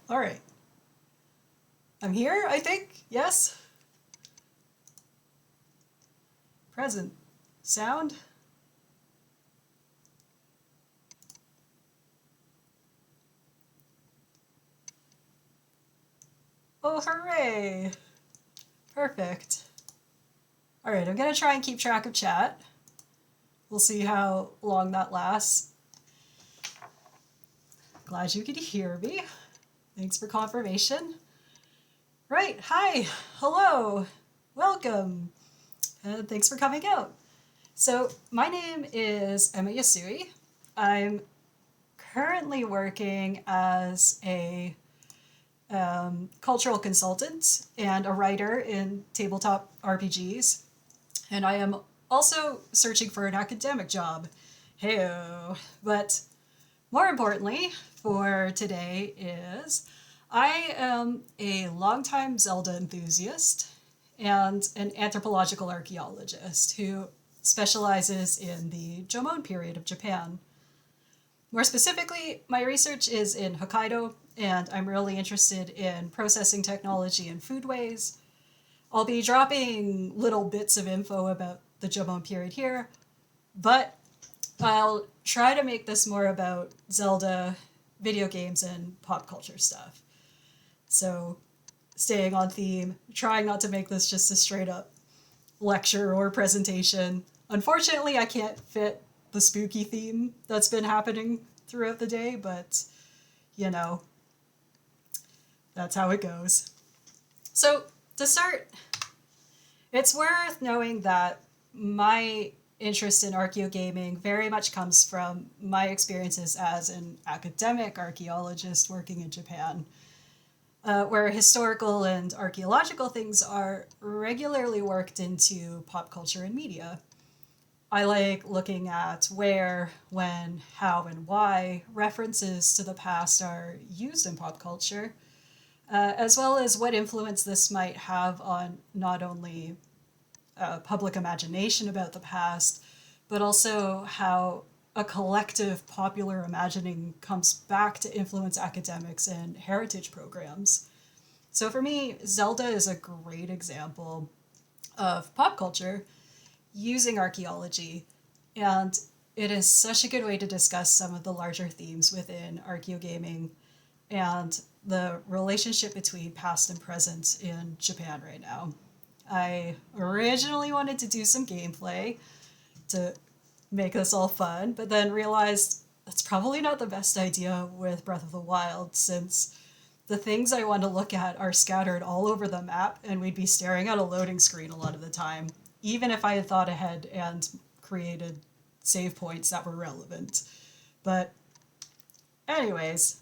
All right. I'm here, I think. Yes. Present. Sound. Oh, hooray. Perfect. All right, I'm going to try and keep track of chat. We'll see how long that lasts. Glad you could hear me. Thanks for confirmation. Right, hi, hello, welcome, and thanks for coming out. So, my name is Emma Yasui. I'm currently working as a cultural consultant and a writer in tabletop RPGs, and I am also searching for an academic job. Heyo. But more importantly for today is I am a longtime Zelda enthusiast and an anthropological archaeologist who specializes in the Jomon period of Japan. More specifically, my research is in Hokkaido, and I'm really interested in processing technology and foodways. I'll be dropping little bits of info about the Jomon period here, but I'll try to make this more about Zelda, video games, and pop culture stuff. So, staying on theme, trying not to make this just a straight up lecture or presentation. Unfortunately, I can't fit the spooky theme that's been happening throughout the day, but you know, that's how it goes. So, to start, it's worth knowing that my interest in archaeogaming very much comes from my experiences as an academic archaeologist working in Japan, where historical and archaeological things are regularly worked into pop culture and media. I like looking at where, when, how, and why references to the past are used in pop culture, as well as what influence this might have on not only public imagination about the past, but also how a collective popular imagining comes back to influence academics and heritage programs. So for me, Zelda is a great example of pop culture using archaeology, and it is such a good way to discuss some of the larger themes within archaeogaming and the relationship between past and present in Japan right now. I originally wanted to do some gameplay to make this all fun, but then realized that's probably not the best idea with Breath of the Wild, since the things I want to look at are scattered all over the map, and we'd be staring at a loading screen a lot of the time, even if I had thought ahead and created save points that were relevant. But anyways,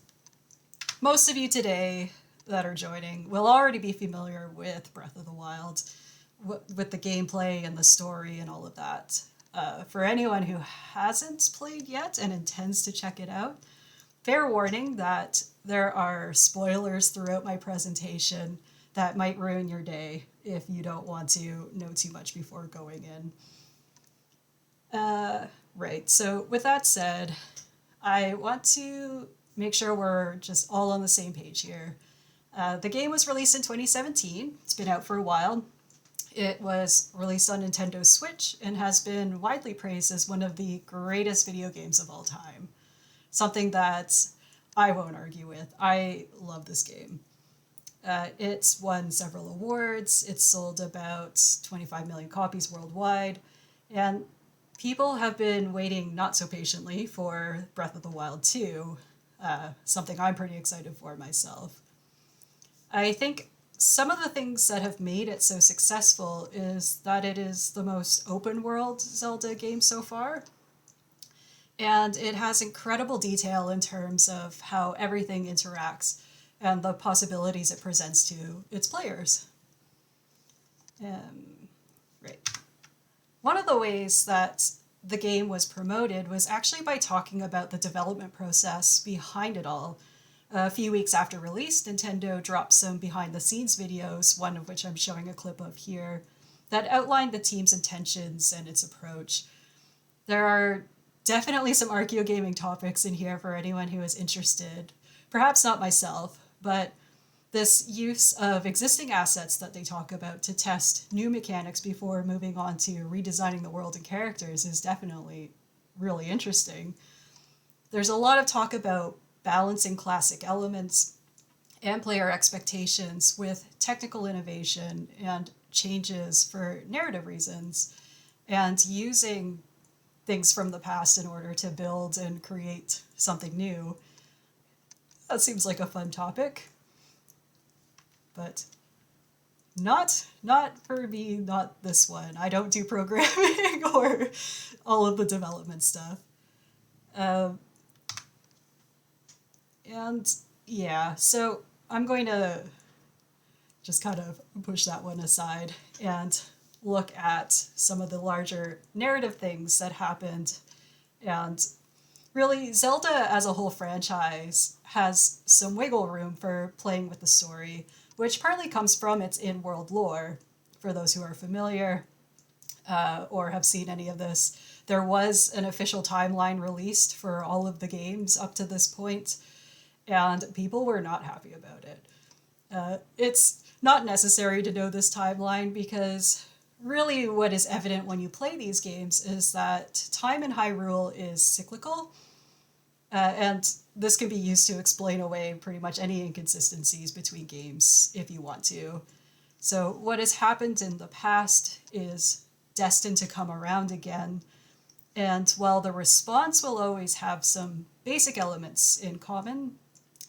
most of you today that are joining will already be familiar with Breath of the Wild, with the gameplay and the story and all of that. For anyone who hasn't played yet and intends to check it out, fair warning that there are spoilers throughout my presentation that might ruin your day if you don't want to know too much before going in. Right, so with that said, I want to make sure we're just all on the same page here. The game was released in 2017. It's been out for a while. It was released on Nintendo Switch and has been widely praised as one of the greatest video games of all time. Something that I won't argue with. I love this game. It's won several awards. It's sold about 25 million copies worldwide. And people have been waiting not so patiently for Breath of the Wild 2, something I'm pretty excited for myself. I think some of the things that have made it so successful is that it is the most open world Zelda game so far. And it has incredible detail in terms of how everything interacts and the possibilities it presents to its players. Right. One of the ways that the game was promoted was actually by talking about the development process behind it all. A few weeks after release, Nintendo dropped some behind-the-scenes videos, one of which I'm showing a clip of here, that outlined the team's intentions and its approach. There are definitely some archaeogaming topics in here for anyone who is interested. Perhaps not myself, but this use of existing assets that they talk about to test new mechanics before moving on to redesigning the world and characters is definitely really interesting. There's a lot of talk about balancing classic elements and player expectations with technical innovation and changes for narrative reasons, and using things from the past in order to build and create something new. That seems like a fun topic, but not for me, not this one. I don't do programming or all of the development stuff. Um, and yeah, so I'm going to just kind of push that one aside and look at some of the larger narrative things that happened. And really, Zelda as a whole franchise has some wiggle room for playing with the story, which partly comes from its in-world lore. For those who are familiar or have seen any of this, there was an official timeline released for all of the games up to this point, and people were not happy about it. It's not necessary to know this timeline because really what is evident when you play these games is that time in Hyrule is cyclical, and this can be used to explain away pretty much any inconsistencies between games if you want to. So what has happened in the past is destined to come around again, and while the response will always have some basic elements in common,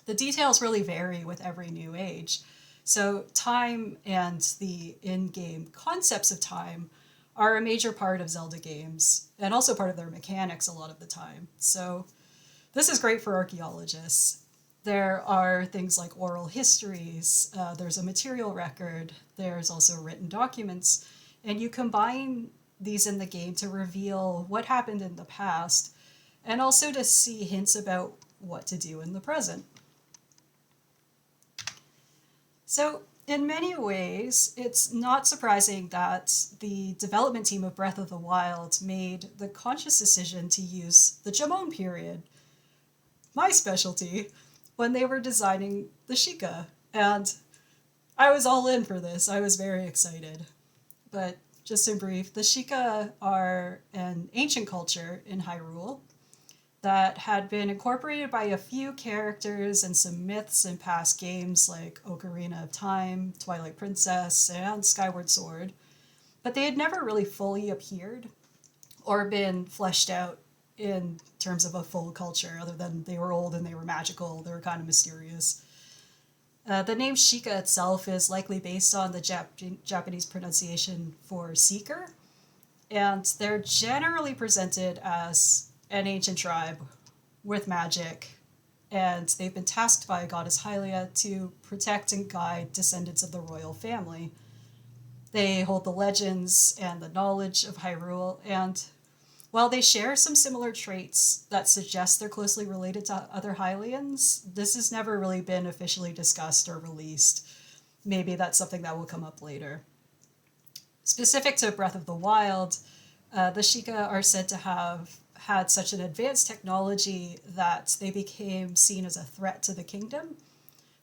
the details really vary with every new age. So time and the in-game concepts of time are a major part of Zelda games, and also part of their mechanics a lot of the time. So this is great for archaeologists. There are things like oral histories, there's a material record, there's also written documents, and you combine these in the game to reveal what happened in the past, and also to see hints about what to do in the present. So, in many ways, it's not surprising that the development team of Breath of the Wild made the conscious decision to use the Jomon Period, my specialty, when they were designing the Sheikah. And I was all in for this. I was very excited. But just in brief, the Sheikah are an ancient culture in Hyrule that had been incorporated by a few characters and some myths in past games like Ocarina of Time, Twilight Princess, and Skyward Sword, but they had never really fully appeared or been fleshed out in terms of a full culture, other than they were old and they were magical, they were kind of mysterious. The name Sheikah itself is likely based on the Japanese pronunciation for seeker, and they're generally presented as an ancient tribe with magic, and they've been tasked by goddess Hylia to protect and guide descendants of the royal family. They hold the legends and the knowledge of Hyrule, and while they share some similar traits that suggest they're closely related to other Hylians, this has never really been officially discussed or released. Maybe that's something that will come up later. Specific to Breath of the Wild, the Sheikah are said to have had such an advanced technology that they became seen as a threat to the kingdom,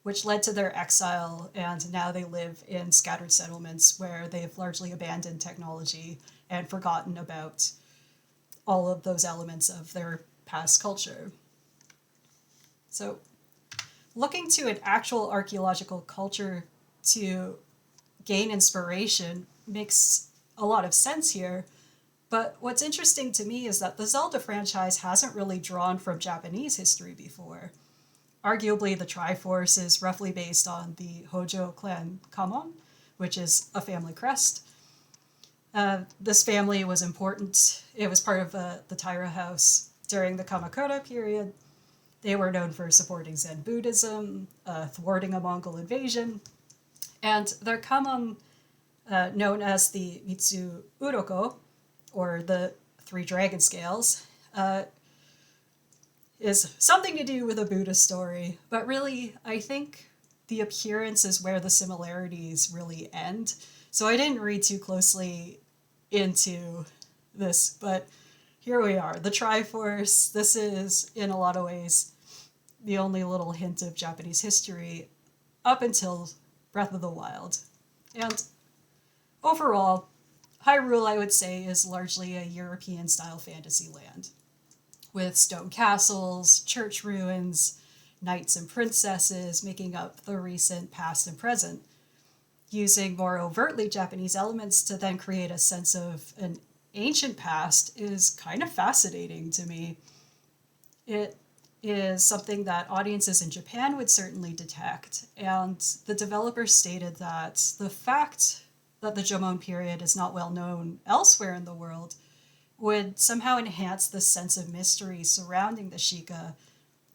which led to their exile, and now they live in scattered settlements where they've largely abandoned technology and forgotten about all of those elements of their past culture. So, looking to an actual archaeological culture to gain inspiration makes a lot of sense here. But what's interesting to me is that the Zelda franchise hasn't really drawn from Japanese history before. Arguably, the Triforce is roughly based on the Hojo clan Kamon, which is a family crest. This family was important. It was part of the Taira house during the Kamakura period. They were known for supporting Zen Buddhism, thwarting a Mongol invasion, and their Kamon, known as the Mitsu Uroko, or the Three Dragon Scales, is something to do with a Buddha story, but really, I think the appearance is where the similarities really end. So I didn't read too closely into this, but here we are. The Triforce, this is, in a lot of ways, the only little hint of Japanese history up until Breath of the Wild. And overall, Hyrule, I would say, is largely a European-style fantasy land, with stone castles, church ruins, knights and princesses making up the recent past and present. Using more overtly Japanese elements to then create a sense of an ancient past is kind of fascinating to me. It is something that audiences in Japan would certainly detect, and the developer stated that the fact that the Jomon period is not well known elsewhere in the world would somehow enhance the sense of mystery surrounding the Sheikah,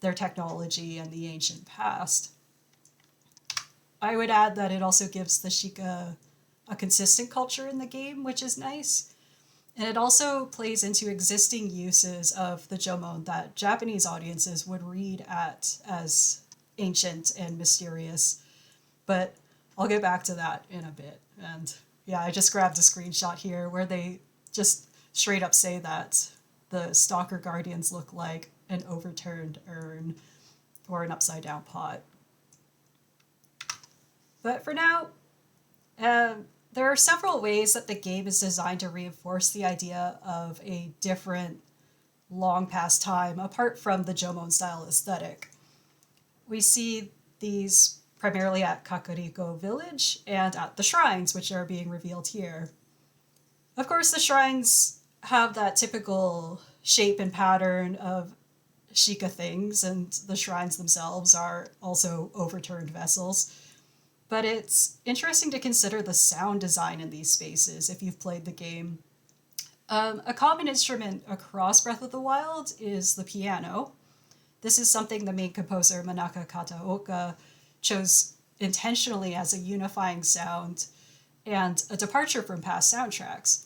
their technology, and the ancient past. I would add that it also gives the Sheikah a consistent culture in the game, which is nice. And it also plays into existing uses of the Jomon that Japanese audiences would read at as ancient and mysterious. But I'll get back to that in a bit. And yeah, I just grabbed a screenshot here where they just straight up say that the Stalker Guardians look like an overturned urn or an upside down pot. But for now, there are several ways that the game is designed to reinforce the idea of a different, long past time apart from the Jomon style aesthetic. We see these primarily at Kakariko Village and at the shrines, which are being revealed here. Of course, the shrines have that typical shape and pattern of Sheikah things, and the shrines themselves are also overturned vessels. But it's interesting to consider the sound design in these spaces if you've played the game. A common instrument across Breath of the Wild is the piano. This is something the main composer Manaka Kataoka chose intentionally as a unifying sound and a departure from past soundtracks.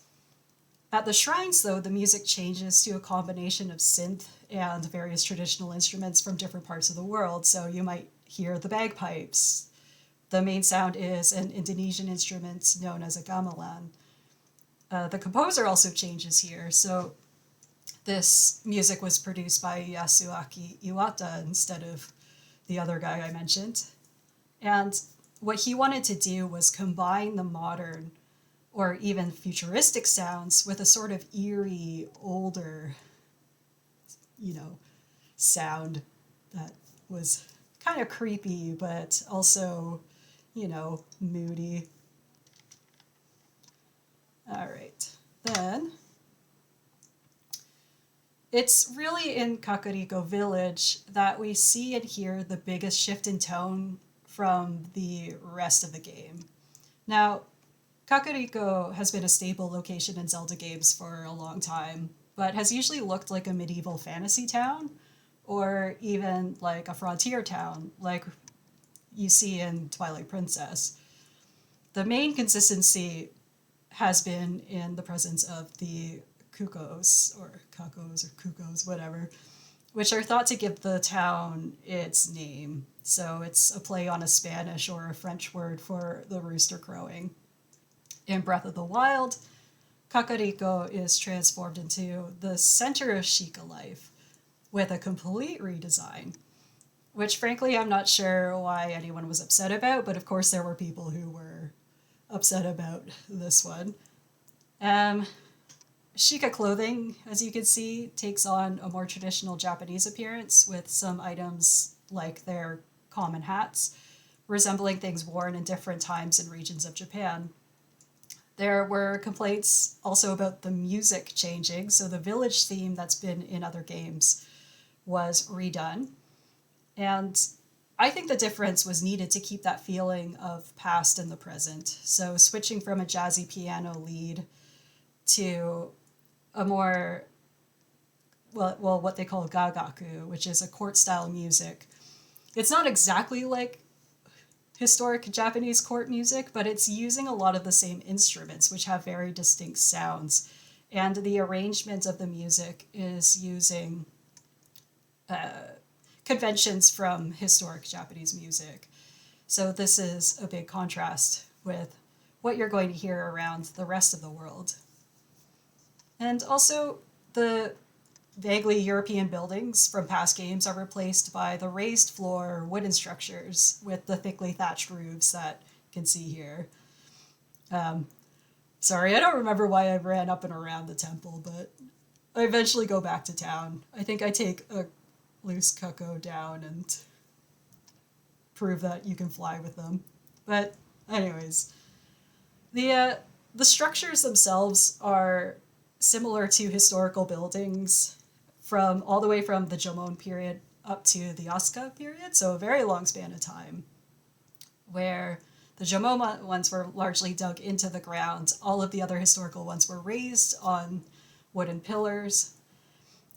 At the shrines, though, the music changes to a combination of synth and various traditional instruments from different parts of the world. So you might hear the bagpipes. The main sound is an Indonesian instrument known as a gamelan. The composer also changes here, so this music was produced by Yasui Iwata instead of the other guy I mentioned. And what he wanted to do was combine the modern or even futuristic sounds with a sort of eerie, older, sound that was kind of creepy, but also, moody. All right, then it's really in Kakariko Village that we see and hear the biggest shift in tone from the rest of the game. Now, Kakariko has been a staple location in Zelda games for a long time, but has usually looked like a medieval fantasy town, or even like a frontier town, like you see in Twilight Princess. The main consistency has been in the presence of the Kukos, or Kakos, or Kukos, whatever, which are thought to give the town its name. So it's a play on a Spanish or a French word for the rooster crowing. In Breath of the Wild, Kakariko is transformed into the center of Sheikah life with a complete redesign, which frankly I'm not sure why anyone was upset about, but of course there were people who were upset about this one. Sheikah clothing, as you can see, takes on a more traditional Japanese appearance with some items like their common hats, resembling things worn in different times and regions of Japan. There were complaints also about the music changing, so the village theme that's been in other games was redone. And I think the difference was needed to keep that feeling of past in the present. So switching from a jazzy piano lead to a more, what they call gagaku, which is a court-style music. It's not exactly like historic Japanese court music, but it's using a lot of the same instruments, which have very distinct sounds. And the arrangement of the music is using conventions from historic Japanese music. So this is a big contrast with what you're going to hear around the rest of the world. And also, the vaguely European buildings from past games are replaced by the raised floor wooden structures with the thickly thatched roofs that you can see here. Sorry, I don't remember why I ran up and around the temple, but I eventually go back to town. I think I take a loose cuckoo down and prove that you can fly with them. But anyways, the structures themselves are similar to historical buildings from all the way from the Jomon period up to the Asuka period, so a very long span of time, where the Jomon ones were largely dug into the ground. All of the other historical ones were raised on wooden pillars,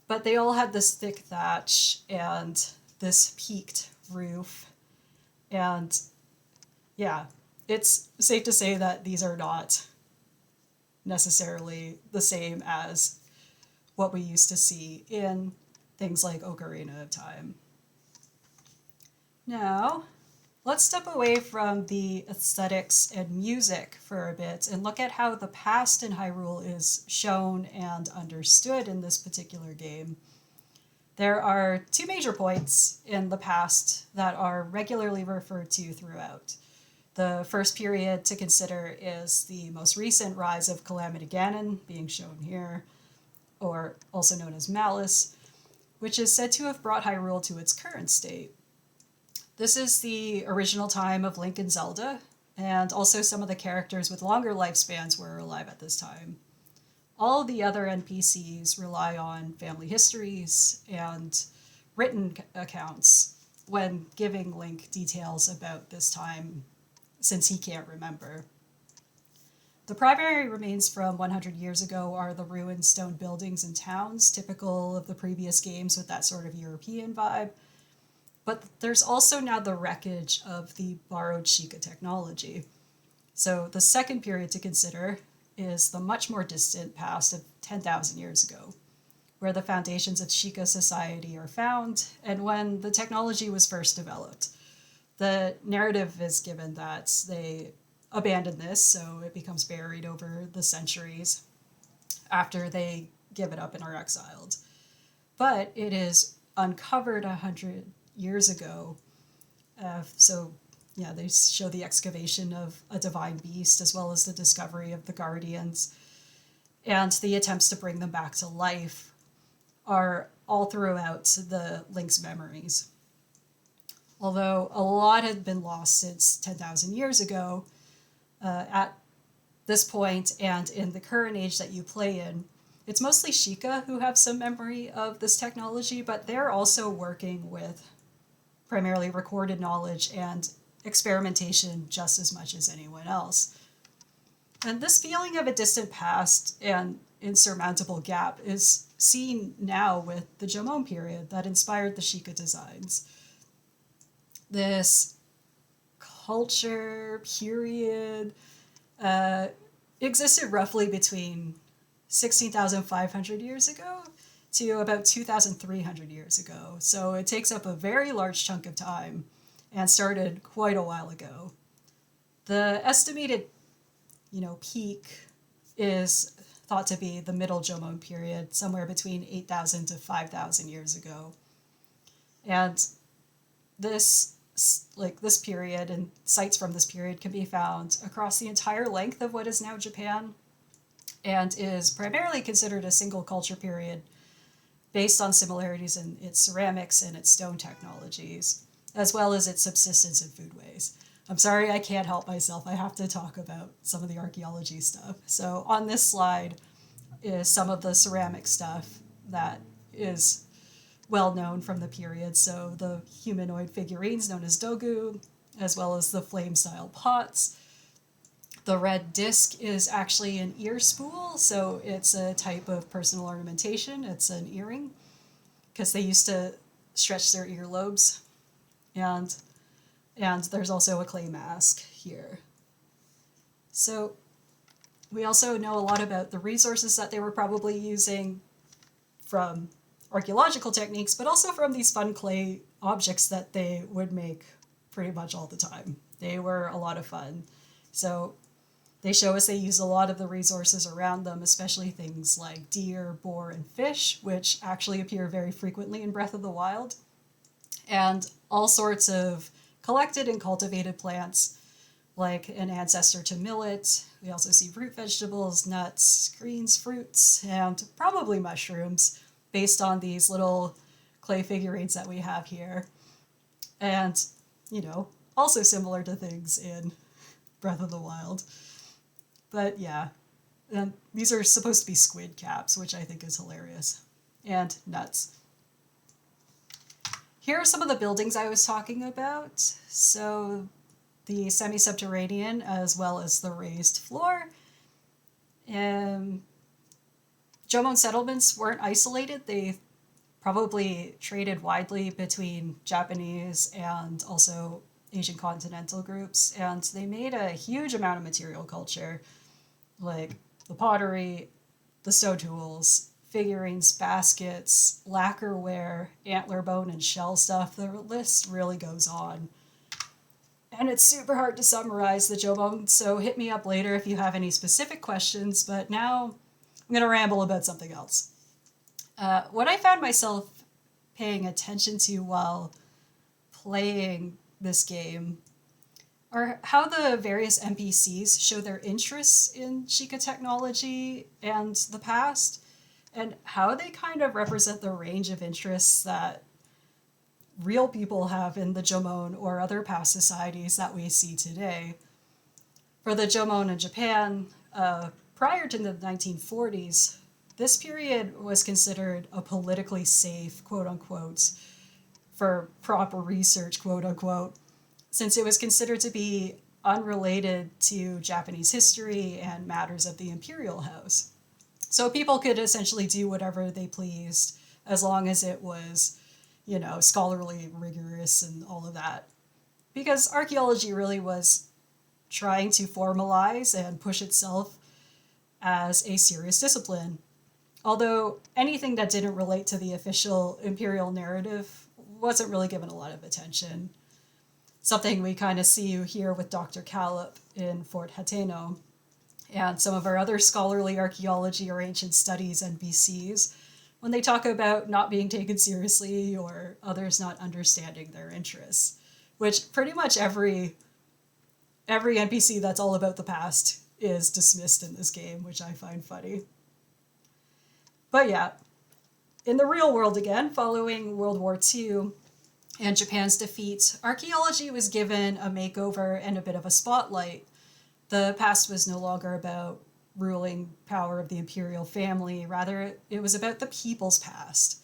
but they all had this thick thatch and this peaked roof. And yeah, it's safe to say that these are not necessarily the same as what we used to see in things like Ocarina of Time. Now, let's step away from the aesthetics and music for a bit and look at how the past in Hyrule is shown and understood in this particular game. There are two major points in the past that are regularly referred to throughout. The first period to consider is the most recent rise of Calamity Ganon, being shown here, or also known as Malice, which is said to have brought Hyrule to its current state. This is the original time of Link and Zelda, and also some of the characters with longer lifespans were alive at this time. All the other NPCs rely on family histories and written accounts when giving Link details about this time, since he can't remember. The primary remains from 100 years ago are the ruined stone buildings and towns, typical of the previous games with that sort of European vibe. But there's also now the wreckage of the borrowed Sheikah technology. So the second period to consider is the much more distant past of 10,000 years ago, where the foundations of Sheikah society are found, and when the technology was first developed. The narrative is given that they abandoned this, so it becomes buried over the centuries after they give it up and are exiled. But it is uncovered 100 years ago. They show the excavation of a divine beast as well as the discovery of the guardians. And the attempts to bring them back to life are all throughout the Link's memories. Although a lot had been lost since 10,000 years ago, at this point and in the current age that you play in, it's mostly Sheikah who have some memory of this technology, but they're also working with primarily recorded knowledge and experimentation just as much as anyone else. And this feeling of a distant past and insurmountable gap is seen now with the Jomon period that inspired the Sheikah designs. This culture period existed roughly between 16,500 years ago to about 2,300 years ago. So it takes up a very large chunk of time and started quite a while ago. The estimated, peak is thought to be the middle Jomon period, somewhere between 8,000 to 5,000 years ago. And this period and sites from this period can be found across the entire length of what is now Japan, and is primarily considered a single culture period based on similarities in its ceramics and its stone technologies, as well as its subsistence and foodways. I'm sorry, I can't help myself. I have to talk about some of the archaeology stuff. So on this slide is some of the ceramic stuff that is well known from the period. So the humanoid figurines known as dogu, as well as the flame-style pots. The red disc is actually an ear spool, so it's a type of personal ornamentation. It's an earring, because they used to stretch their earlobes. And there's also a clay mask here. So we also know a lot about the resources that they were probably using from archaeological techniques, but also from these fun clay objects that they would make pretty much all the time. They were a lot of fun. So They show us they use a lot of the resources around them, especially things like deer, boar, and fish, which actually appear very frequently in Breath of the Wild, and all sorts of collected and cultivated plants, like an ancestor to millet. We also see root vegetables, nuts, greens, fruits, and probably mushrooms, based on these little clay figurines that we have here. And, also similar to things in Breath of the Wild. But yeah, and these are supposed to be squid caps, which I think is hilarious. And nuts. Here are some of the buildings I was talking about. So the semi-subterranean as well as the raised floor. Jomon settlements weren't isolated. They probably traded widely between Japanese and also Asian continental groups, and they made a huge amount of material culture, like the pottery, the stone tools, figurines, baskets, lacquerware, antler bone and shell stuff. The list really goes on. And it's super hard to summarize the Jomon, so hit me up later if you have any specific questions, but now I'm going to ramble about something else. What I found myself paying attention to while playing this game are how the various NPCs show their interests in Sheikah technology and the past, and how they kind of represent the range of interests that real people have in the Jomon or other past societies that we see today. For the Jomon in Japan, prior to the 1940s, this period was considered a politically safe, quote-unquote, for proper research, quote-unquote, since it was considered to be unrelated to Japanese history and matters of the imperial house. So people could essentially do whatever they pleased as long as it was, scholarly, rigorous, and all of that. Because archaeology really was trying to formalize and push itself as a serious discipline. Although anything that didn't relate to the official imperial narrative wasn't really given a lot of attention. Something we kind of see here with Dr. Callop in Fort Hateno, and some of our other scholarly archaeology or ancient studies NPCs, when they talk about not being taken seriously or others not understanding their interests, which pretty much every NPC that's all about the past is dismissed in this game, which I find funny. But yeah, in the real world again, following World War II and Japan's defeat, archaeology was given a makeover and a bit of a spotlight. The past was no longer about ruling power of the imperial family, rather it was about the people's past.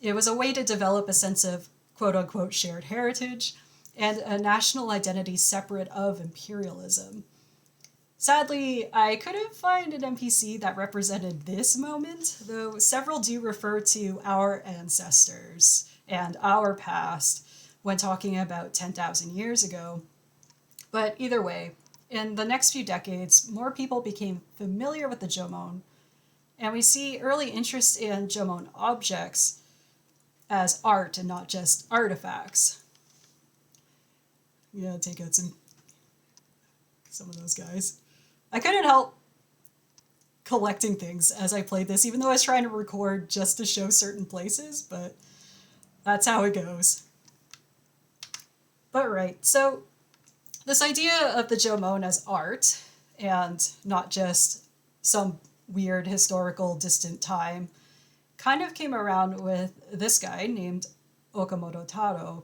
It was a way to develop a sense of quote-unquote shared heritage and a national identity separate of imperialism. Sadly, I couldn't find an NPC that represented this moment, though several do refer to our ancestors and our past when talking about 10,000 years ago. But either way, in the next few decades, more people became familiar with the Jomon, and we see early interest in Jomon objects as art and not just artifacts. Yeah, take out some of those guys. I couldn't help collecting things as I played this, even though I was trying to record just to show certain places, but that's how it goes. But right, so this idea of the Jomon as art, and not just some weird historical distant time, kind of came around with this guy named Okamoto Taro.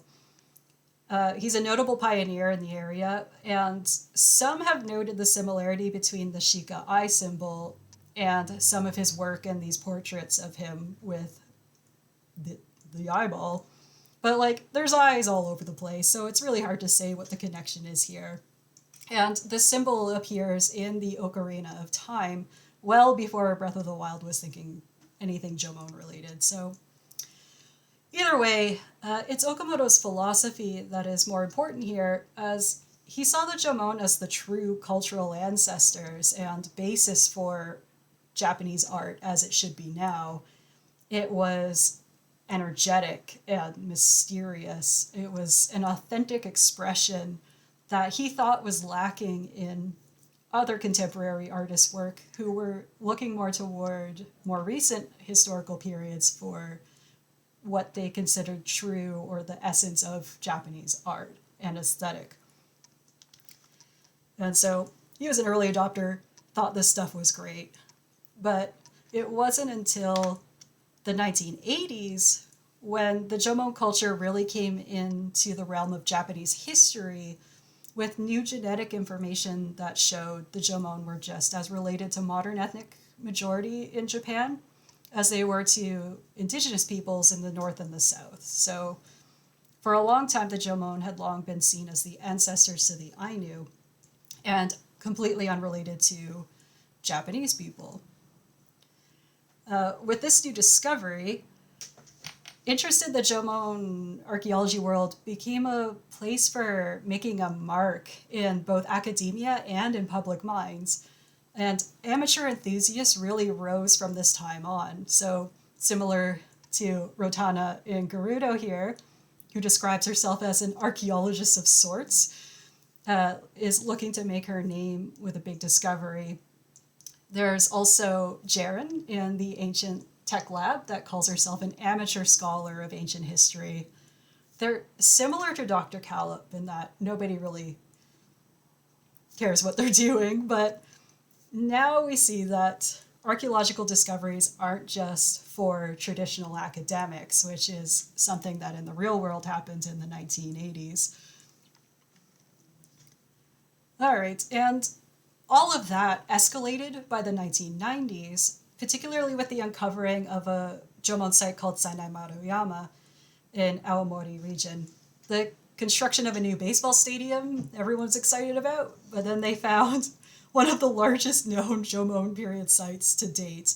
He's a notable pioneer in the area, and some have noted the similarity between the Sheikah eye symbol and some of his work and these portraits of him with the eyeball. But, there's eyes all over the place, so it's really hard to say what the connection is here. And this symbol appears in the Ocarina of Time well before Breath of the Wild was thinking anything Jomon related, so either way, it's Okamoto's philosophy that is more important here, as he saw the Jomon as the true cultural ancestors and basis for Japanese art as it should be now. It was energetic and mysterious. It was an authentic expression that he thought was lacking in other contemporary artists' work who were looking more toward more recent historical periods for what they considered true or the essence of Japanese art and aesthetic. And so he was an early adopter, thought this stuff was great. But it wasn't until the 1980s when the Jomon culture really came into the realm of Japanese history with new genetic information that showed the Jomon were just as related to modern ethnic majority in Japan as they were to indigenous peoples in the north and the south. So for a long time, the Jomon had long been seen as the ancestors to the Ainu and completely unrelated to Japanese people. With this new discovery, interest in the Jomon archaeology world became a place for making a mark in both academia and in public minds. And amateur enthusiasts really rose from this time on. So similar to Rotana in Gerudo here, who describes herself as an archaeologist of sorts, is looking to make her name with a big discovery. There's also Jaren in the Ancient Tech Lab that calls herself an amateur scholar of ancient history. They're similar to Dr. Callop in that nobody really cares what they're doing, but now we see that archaeological discoveries aren't just for traditional academics, which is something that in the real world happened in the 1980s. All right, and all of that escalated by the 1990s, particularly with the uncovering of a Jomon site called Sainai Maruyama in Aomori region. The construction of a new baseball stadium everyone's excited about, but then they found one of the largest known Jomon period sites to date.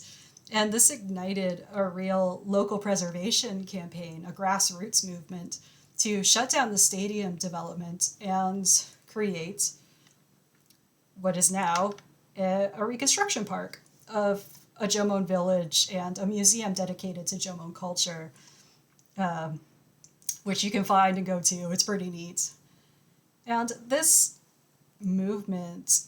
And this ignited a real local preservation campaign, a grassroots movement, to shut down the stadium development and create what is now a reconstruction park of a Jomon village and a museum dedicated to Jomon culture, which you can find and go to. It's pretty neat. And this movement,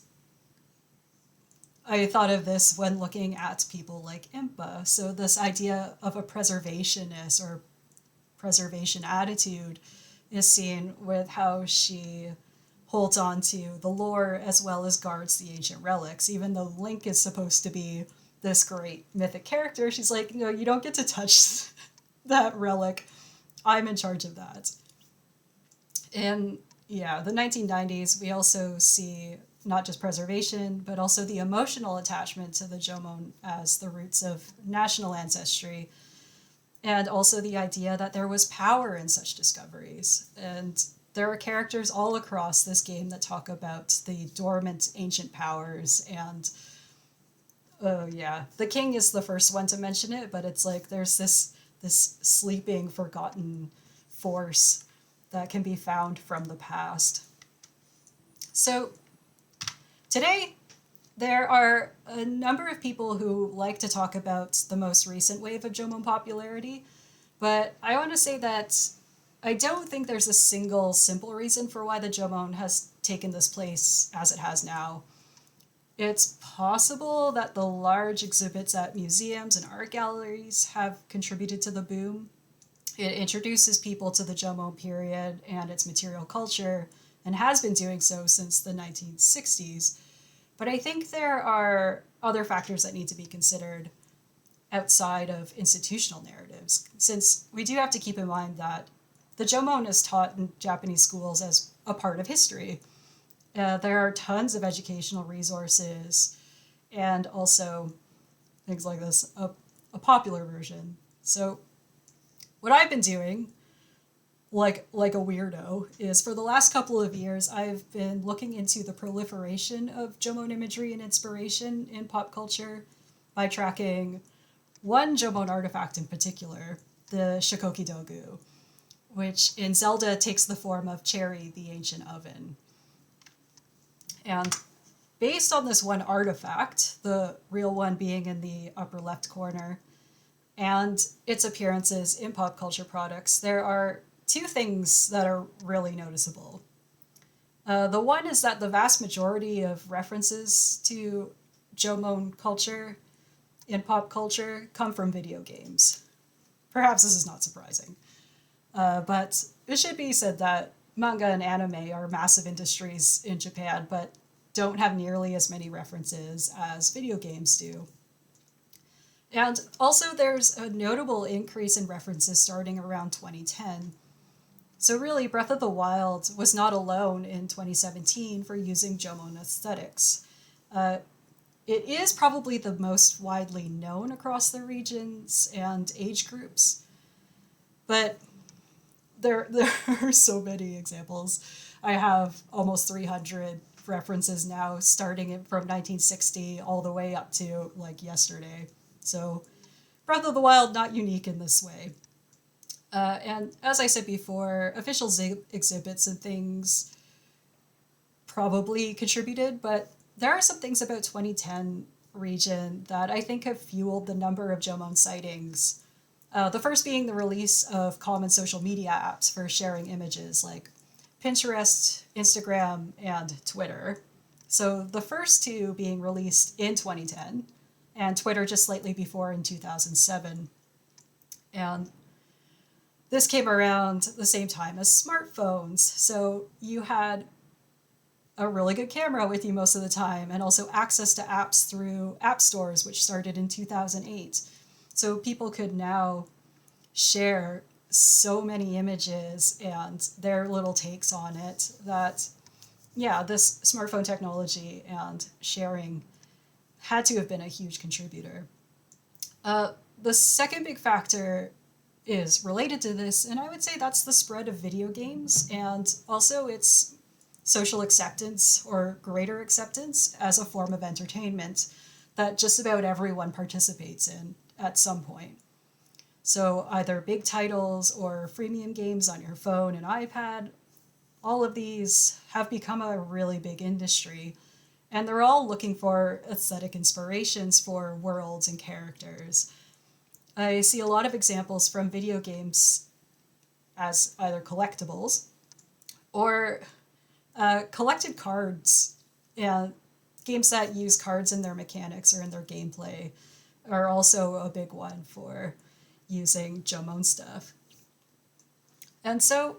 I thought of this when looking at people like Impa. So this idea of a preservationist or preservation attitude is seen with how she holds on to the lore as well as guards the ancient relics. Even though Link is supposed to be this great mythic character, she's like, no, you don't get to touch that relic. I'm in charge of that. In the 1990s, we also see not just preservation, but also the emotional attachment to the Jomon as the roots of national ancestry, and also the idea that there was power in such discoveries. And there are characters all across this game that talk about the dormant ancient powers, and the king is the first one to mention it, but it's like there's this sleeping, forgotten force that can be found from the past. So today, there are a number of people who like to talk about the most recent wave of Jomon popularity, but I want to say that I don't think there's a single simple reason for why the Jomon has taken this place as it has now. It's possible that the large exhibits at museums and art galleries have contributed to the boom. It introduces people to the Jomon period and its material culture, and has been doing so since the 1960s. But I think there are other factors that need to be considered outside of institutional narratives, since we do have to keep in mind that the Jomon is taught in Japanese schools as a part of history. There are tons of educational resources and also things like this, a popular version. So what I've been doing, like a weirdo, is for the last couple of years, I've been looking into the proliferation of Jomon imagery and inspiration in pop culture by tracking one Jomon artifact in particular, the Shikoki Dogu, which in Zelda takes the form of Cherry, the ancient oven. And based on this one artifact, the real one being in the upper left corner, and its appearances in pop culture products, there are two things that are really noticeable. The one is that the vast majority of references to Jomon culture in pop culture come from video games. Perhaps this is not surprising. But it should be said that manga and anime are massive industries in Japan, but don't have nearly as many references as video games do. And also, there's a notable increase in references starting around 2010. So, really, Breath of the Wild was not alone in 2017 for using Jomon aesthetics. Uh, it is probably the most widely known across the regions and age groups, but there are so many examples. I have almost 300 references now, starting from 1960 all the way up to like yesterday. So Breath of the Wild, not unique in this way. And as I said before, official exhibits and things probably contributed, but there are some things about 2010 region that I think have fueled the number of Jomon sightings. The first being the release of common social media apps for sharing images like Pinterest, Instagram, and Twitter. So the first two being released in 2010, and Twitter just slightly before in 2007. And this came around the same time as smartphones. So you had a really good camera with you most of the time, and also access to apps through app stores, which started in 2008. So people could now share so many images and their little takes on it that, yeah, this smartphone technology and sharing had to have been a huge contributor. The second big factor is related to this, and I would say that's the spread of video games and also its social acceptance or greater acceptance as a form of entertainment that just about everyone participates in at some point. So either big titles or freemium games on your phone and iPad, all of these have become a really big industry, and they're all looking for aesthetic inspirations for worlds and characters. I see a lot of examples from video games as either collectibles or collected cards, and games that use cards in their mechanics or in their gameplay are also a big one for using Jomon stuff. And so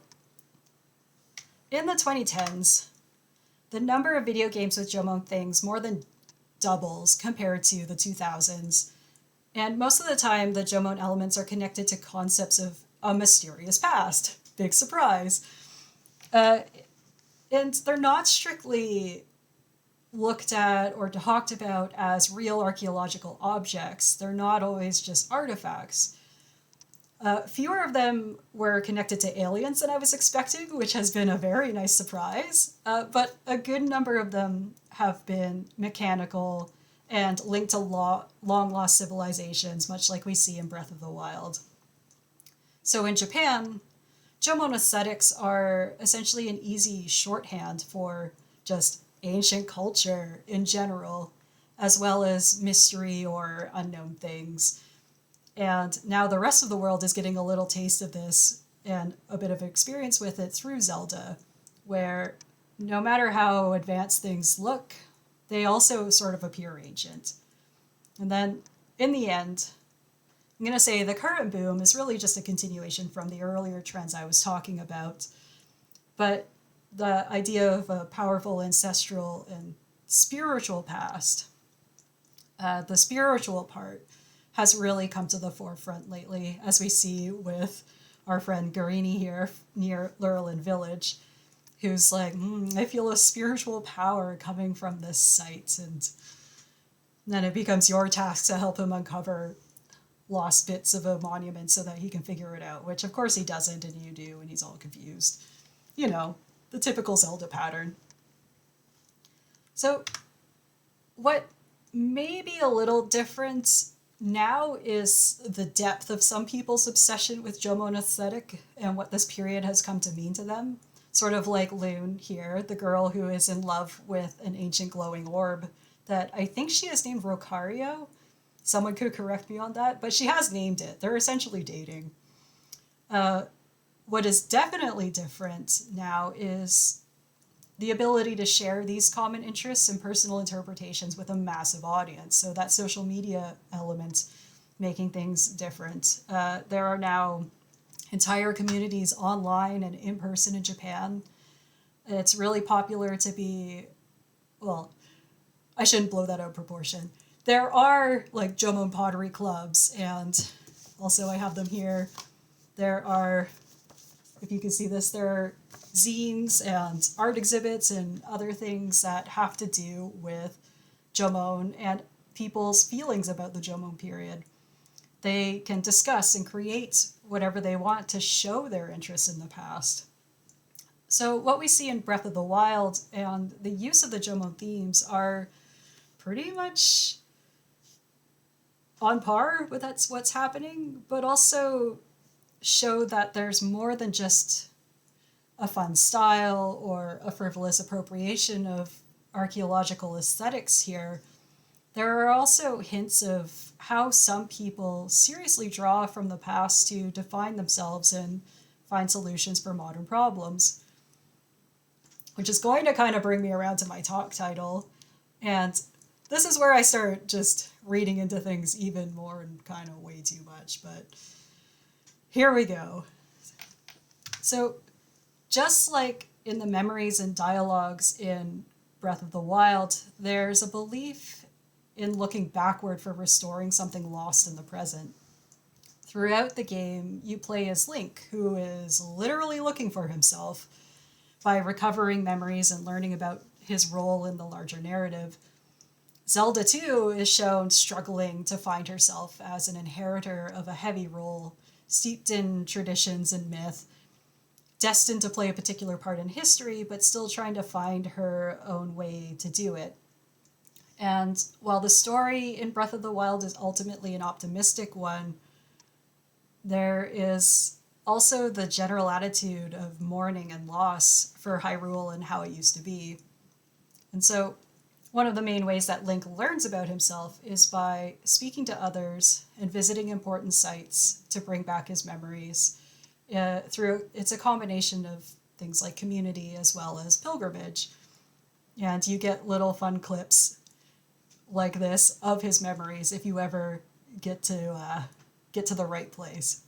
in the 2010s, the number of video games with Jomon things more than doubles compared to the 2000s. And most of the time, the Jomon elements are connected to concepts of a mysterious past. Big surprise. And they're not strictly looked at or talked about as real archaeological objects. They're not always just artifacts. Fewer of them were connected to aliens than I was expecting, which has been a very nice surprise. But a good number of them have been mechanical and linked to long-lost civilizations, much like we see in Breath of the Wild. So in Japan, Jomon aesthetics are essentially an easy shorthand for just ancient culture in general, as well as mystery or unknown things. And now the rest of the world is getting a little taste of this and a bit of experience with it through Zelda, where no matter how advanced things look, they also sort of appear ancient. And then, in the end, I'm going to say the current boom is really just a continuation from the earlier trends I was talking about. But the idea of a powerful ancestral and spiritual past, the spiritual part, has really come to the forefront lately, as we see with our friend Garini here near Lurelin Village, who's like, I feel a spiritual power coming from this site. And then it becomes your task to help him uncover lost bits of a monument so that he can figure it out, which of course he doesn't, and you do, and he's all confused. You know, the typical Zelda pattern. So what may be a little different now is the depth of some people's obsession with Jomon aesthetic and what this period has come to mean to them. Sort of like Loon here, the girl who is in love with an ancient glowing orb that I think she has named Rocario. Someone could correct me on that, but she has named it. They're essentially dating. What is definitely different now is the ability to share these common interests and personal interpretations with a massive audience. So that social media element making things different. There are now entire communities online and in person in Japan. It's really popular to be, well, I shouldn't blow that out of proportion. There are like Jomon pottery clubs, and also I have them here. There are, if you can see this, there are zines and art exhibits and other things that have to do with Jomon and people's feelings about the Jomon period. They can discuss and create whatever they want to show their interest in the past. So what we see in Breath of the Wild and the use of the Jomon themes are pretty much on par with that's what's happening, but also show that there's more than just a fun style or a frivolous appropriation of archaeological aesthetics here. There are also hints of how some people seriously draw from the past to define themselves and find solutions for modern problems, which is going to kind of bring me around to my talk title. And this is where I start just reading into things even more and kind of way too much, but here we go. So just like in the memories and dialogues in Breath of the Wild, there's a belief in looking backward for restoring something lost in the present. Throughout the game, you play as Link, who is literally looking for himself by recovering memories and learning about his role in the larger narrative. Zelda, too, is shown struggling to find herself as an inheritor of a heavy role, steeped in traditions and myth, destined to play a particular part in history, but still trying to find her own way to do it. And while the story in Breath of the Wild is ultimately an optimistic one, there is also the general attitude of mourning and loss for Hyrule and how it used to be. And so one of the main ways that Link learns about himself is by speaking to others and visiting important sites to bring back his memories. It's a combination of things like community as well as pilgrimage. And you get little fun clips like this of his memories if you ever get to the right place.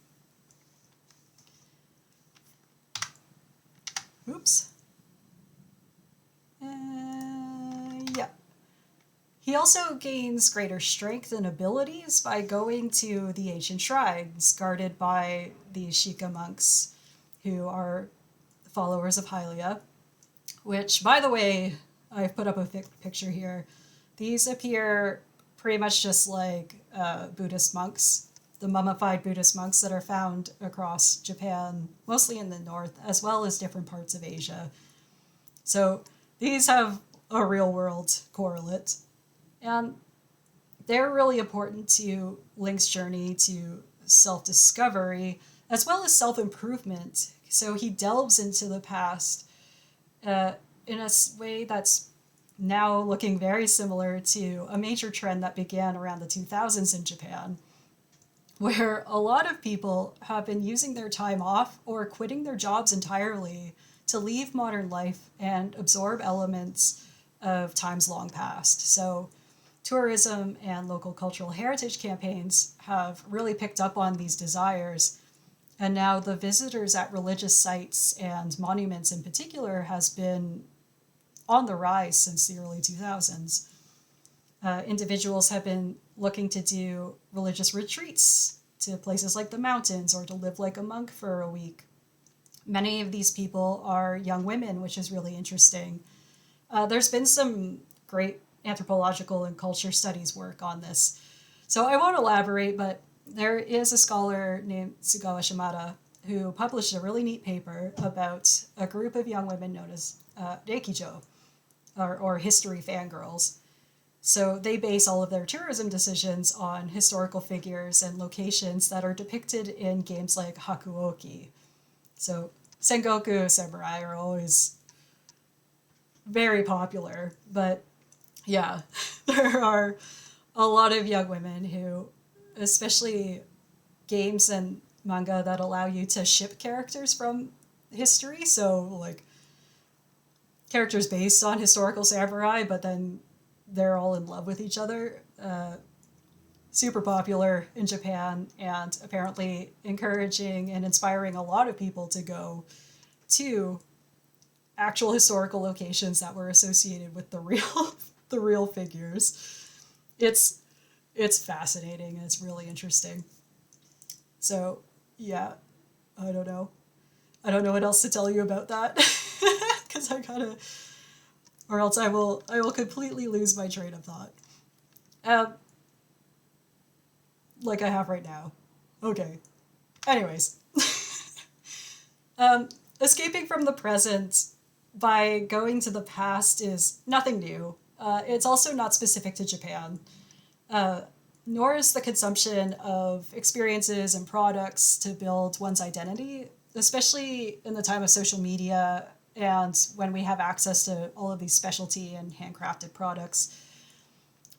Oops. Yeah. He also gains greater strength and abilities by going to the ancient shrines guarded by the Shika monks, who are followers of Hylia, which, by the way, I've put up a picture here. These appear pretty much just like Buddhist monks, the mummified Buddhist monks that are found across Japan, mostly in the north, as well as different parts of Asia. So these have a real-world correlate. And they're really important to Link's journey to self-discovery, as well as self-improvement. So he delves into the past in a way that's now looking very similar to a major trend that began around the 2000s in Japan, where a lot of people have been using their time off or quitting their jobs entirely to leave modern life and absorb elements of times long past. So tourism and local cultural heritage campaigns have really picked up on these desires, and now the visitors at religious sites and monuments in particular has been on the rise since the early 2000s. Individuals have been looking to do religious retreats to places like the mountains or to live like a monk for a week. Many of these people are young women, which is really interesting. There's been some great anthropological and culture studies work on this. So I won't elaborate, but there is a scholar named Tsugawa Shimada who published a really neat paper about a group of young women known as Reikijo, or history fangirls. So they base all of their tourism decisions on historical figures and locations that are depicted in games like Hakuoki. So Sengoku Samurai are always very popular, but yeah, there are a lot of young women who, especially games and manga that allow you to ship characters from history, so like characters based on historical samurai, but then they're all in love with each other. Super popular in Japan, and apparently encouraging and inspiring a lot of people to go to actual historical locations that were associated with the real the real figures. It's it's fascinating and it's really interesting. So yeah, I don't know. I don't know what else to tell you about that because I gotta, or else I will completely lose my train of thought. Um, like I have right now. Okay. Anyways, escaping from the present by going to the past is nothing new. It's also not specific to Japan, uh, nor is the consumption of experiences and products to build one's identity, especially in the time of social media and when we have access to all of these specialty and handcrafted products.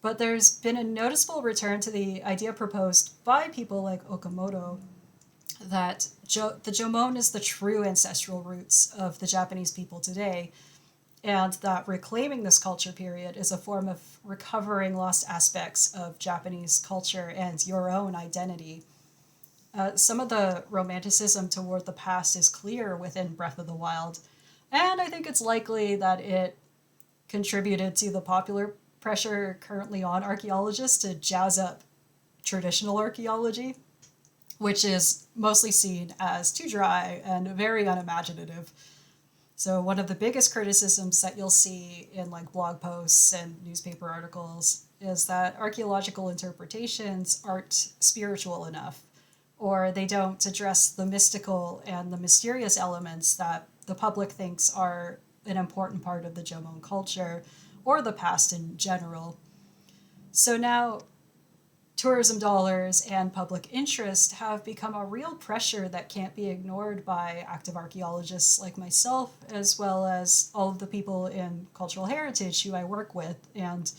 But there's been a noticeable return to the idea proposed by people like Okamoto that the Jomon is the true ancestral roots of the Japanese people today, and that reclaiming this culture period is a form of recovering lost aspects of Japanese culture and your own identity. Some of the romanticism toward the past is clear within Breath of the Wild, and I think it's likely that it contributed to the popular pressure currently on archaeologists to jazz up traditional archaeology, which is mostly seen as too dry and very unimaginative. So one of the biggest criticisms that you'll see in like blog posts and newspaper articles is that archaeological interpretations aren't spiritual enough, or they don't address the mystical and the mysterious elements that the public thinks are an important part of the Jomon culture or the past in general. So now tourism dollars and public interest have become a real pressure that can't be ignored by active archaeologists like myself, as well as all of the people in cultural heritage who I work with. And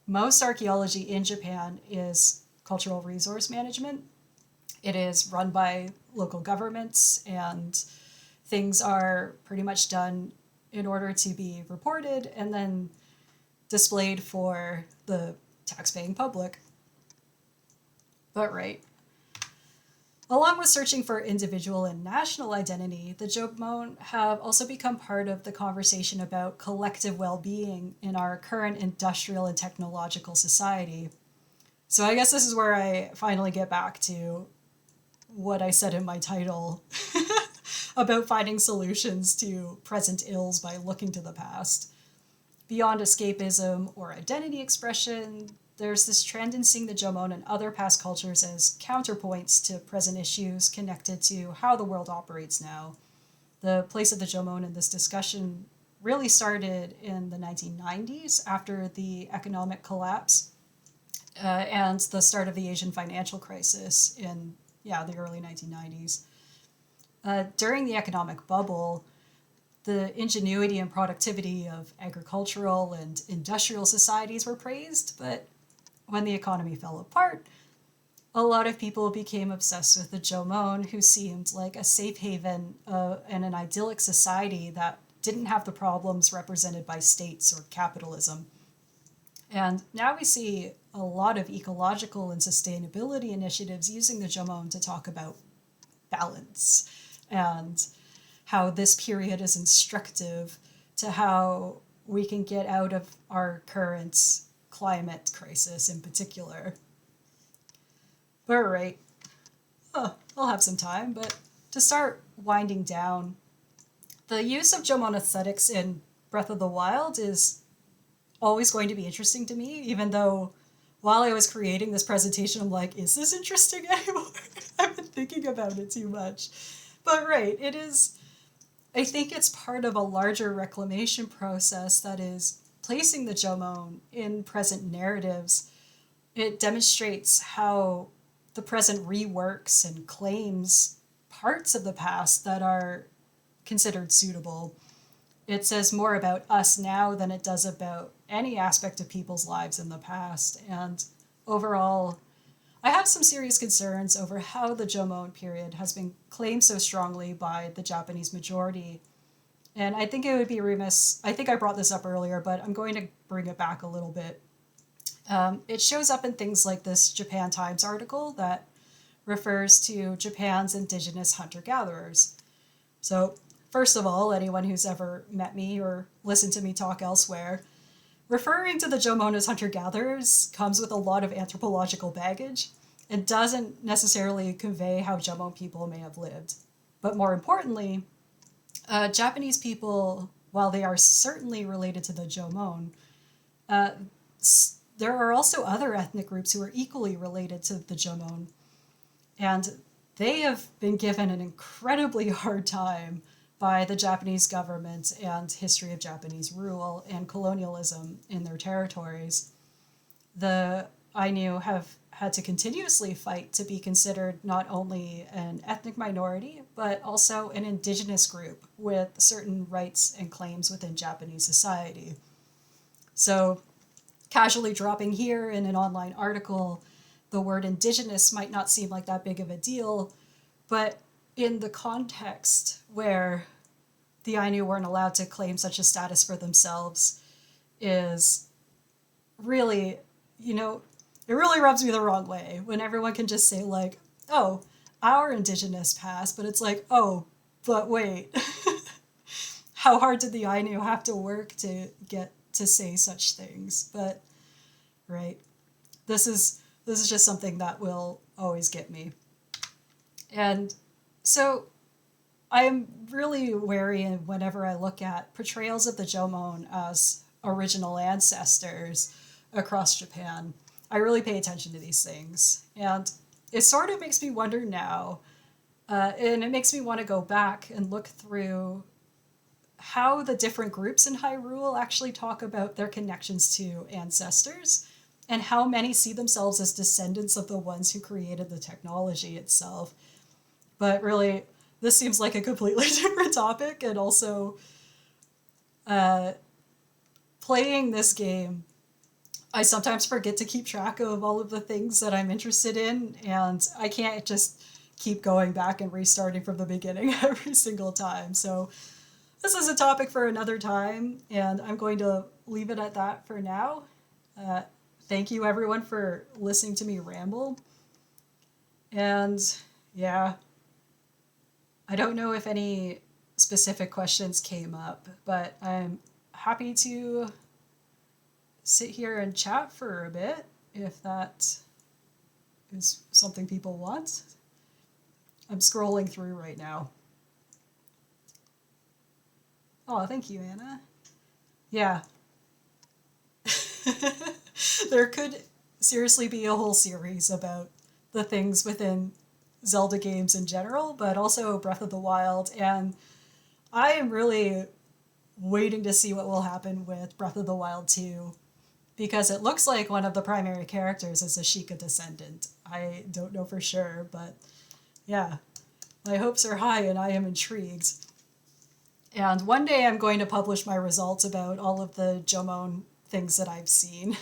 most archaeology in Japan is cultural resource management. It is run by local governments, and things are pretty much done in order to be reported and then displayed for the tax-paying public. But right. Along with searching for individual and national identity, the Jomon have also become part of the conversation about collective well-being in our current industrial and technological society. So I guess this is where I finally get back to what I said in my title about finding solutions to present ills by looking to the past. Beyond escapism or identity expression, there's this trend in seeing the Jomon and other past cultures as counterpoints to present issues connected to how the world operates now. The place of the Jomon in this discussion really started in the 1990s after the economic collapse and the start of the Asian financial crisis in, the early 1990s. During the economic bubble, the ingenuity and productivity of agricultural and industrial societies were praised, but when the economy fell apart, a lot of people became obsessed with the Jomon, who seemed like a safe haven and an idyllic society that didn't have the problems represented by states or capitalism. And now we see a lot of ecological and sustainability initiatives using the Jomon to talk about balance and how this period is instructive to how we can get out of our current climate crisis in particular. But right, I'll have some time, but to start winding down, the use of Jomon aesthetics in Breath of the Wild is always going to be interesting to me, even though while I was creating this presentation, I'm like, is this interesting anymore? I've been thinking about it too much. But right, it is. I think it's part of a larger reclamation process that is placing the Jomon in present narratives. It demonstrates how the present reworks and claims parts of the past that are considered suitable. It says more about us now than it does about any aspect of people's lives in the past. And overall, I have some serious concerns over how the Jomon period has been claimed so strongly by the Japanese majority. And I think it would be remiss, I think I brought this up earlier, but I'm going to bring it back a little bit. It shows up in things like this Japan Times article that refers to Japan's indigenous hunter-gatherers. So, first of all, anyone who's ever met me or listened to me talk elsewhere, referring to the Jomon as hunter-gatherers comes with a lot of anthropological baggage and doesn't necessarily convey how Jomon people may have lived. But more importantly, Japanese people, while they are certainly related to the Jomon, uh, there are also other ethnic groups who are equally related to the Jomon. And they have been given an incredibly hard time by the Japanese government and history of Japanese rule and colonialism in their territories. The Ainu have had to continuously fight to be considered not only an ethnic minority, but also an indigenous group with certain rights and claims within Japanese society. So, casually dropping here in an online article, the word indigenous might not seem like that big of a deal, but in the context where the Ainu weren't allowed to claim such a status for themselves is really, it really rubs me the wrong way when everyone can just say, like, oh, our indigenous past, but it's like, oh, but wait, how hard did the Ainu have to work to get to say such things? But, right, this is just something that will always get me. And so I am really wary whenever I look at portrayals of the Jomon as original ancestors across Japan. I really pay attention to these things. And it sort of makes me wonder now, and it makes me want to go back and look through how the different groups in Hyrule actually talk about their connections to ancestors, and how many see themselves as descendants of the ones who created the technology itself. But really, this seems like a completely different topic, and also playing this game, I sometimes forget to keep track of all of the things that I'm interested in, and I can't just keep going back and restarting from the beginning every single time. So this is a topic for another time, and I'm going to leave it at that for now. Thank you, everyone, for listening to me ramble. And yeah, I don't know if any specific questions came up, but I'm happy to sit here and chat for a bit if that is something people want. I'm scrolling through right now. Oh, thank you, Anna. Yeah. There could seriously be a whole series about the things within Zelda games in general, but also Breath of the Wild, and I am really waiting to see what will happen with Breath of the Wild 2, because it looks like one of the primary characters is a Sheikah descendant. I don't know for sure, but yeah, my hopes are high and I am intrigued. And one day I'm going to publish my results about all of the Jomon things that I've seen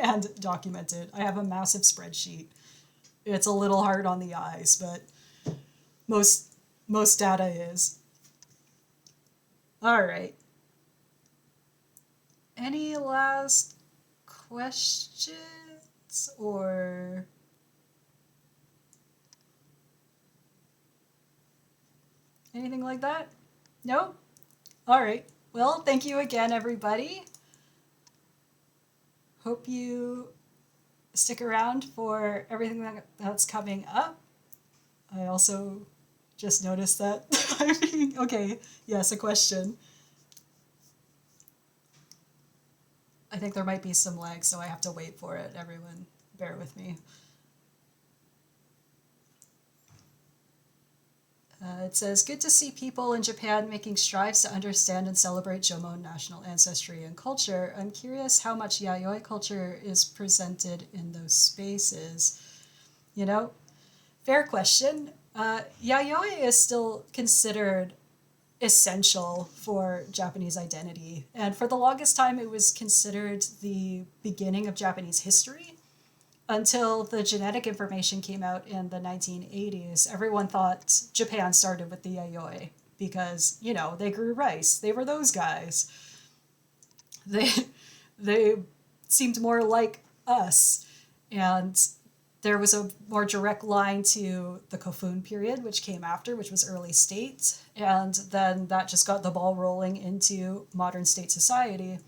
and documented. I have a massive spreadsheet. It's a little hard on the eyes, but most data is. All right. Any last questions or anything like that? No? All right. Well, thank you again, everybody. Hope you stick around for everything that's coming up. I also just noticed that okay, yes, a question. I think there might be some lag, so I have to wait for it. Everyone, bear with me. It says, good to see people in Japan making strides to understand and celebrate Jomon national ancestry and culture. I'm curious how much Yayoi culture is presented in those spaces. Fair question. Yayoi is still considered essential for Japanese identity. And for the longest time, it was considered the beginning of Japanese history. Until the genetic information came out in the 1980s, everyone thought Japan started with the Yayoi because, you know, they grew rice. They were those guys. They they seemed more like us. And there was a more direct line to the Kofun period, which came after, which was early state. And then that just got the ball rolling into modern state society.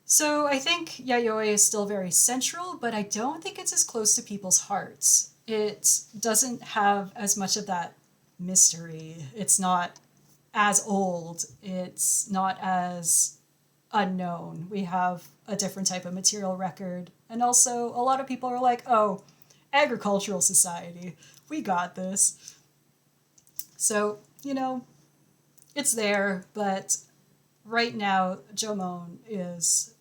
So I think Yayoi is still very central, but I don't think it's as close to people's hearts. It doesn't have as much of that mystery. It's not as old. It's not as unknown. We have a different type of material record. And also, a lot of people are like, oh, agricultural society, we got this. So, you know, it's there, but right now, Jomon is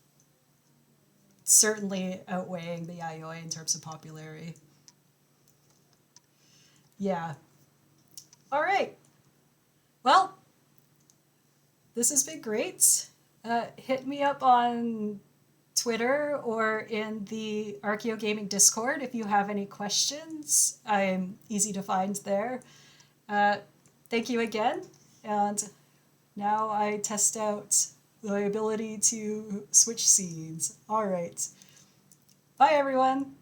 certainly outweighing the Yayoi in terms of popularity. Yeah. All right. Well, this has been great. Hit me up on Twitter or in the Archeo Gaming Discord if you have any questions. I'm easy to find there. Thank you again, and now I test out the ability to switch scenes. All right. Bye, everyone.